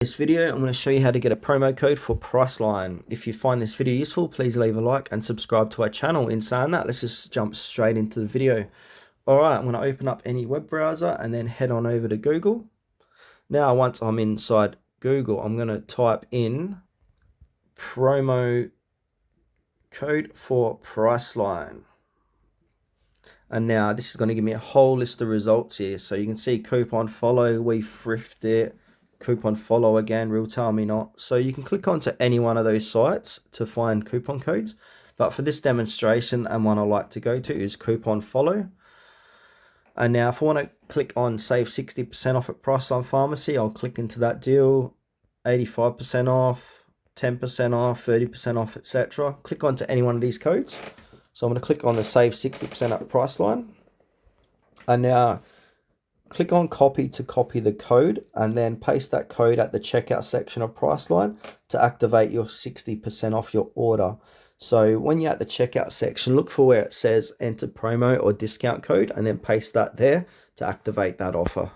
This video, I'm going to show you how to get a promo code for Priceline. If you find this video useful, please leave a like and subscribe to our channel. In saying that, let's just jump straight into the video. Alright, I'm going to open up any web browser and then head on over to Google. Now, once I'm inside Google, I'm going to type in promo code for Priceline. And now this is going to give me a whole list of results here. So you can see coupon follow, we thrift it, coupon follow again, real tell me not. So you can click onto any one of those sites to find coupon codes. But for this demonstration, and one I like to go to is coupon follow. And now if I want to click on save 60% off at Priceline Pharmacy, I'll click into that deal, 85% off, 10% off, 30% off, etc. Click onto any one of these codes. So I'm going to click on the save 60% at Priceline. And now click on copy to copy the code and then paste that code at the checkout section of Priceline to activate your 60% off your order. So when you're at the checkout section, look for where it says enter promo or discount code and then paste that there to activate that offer.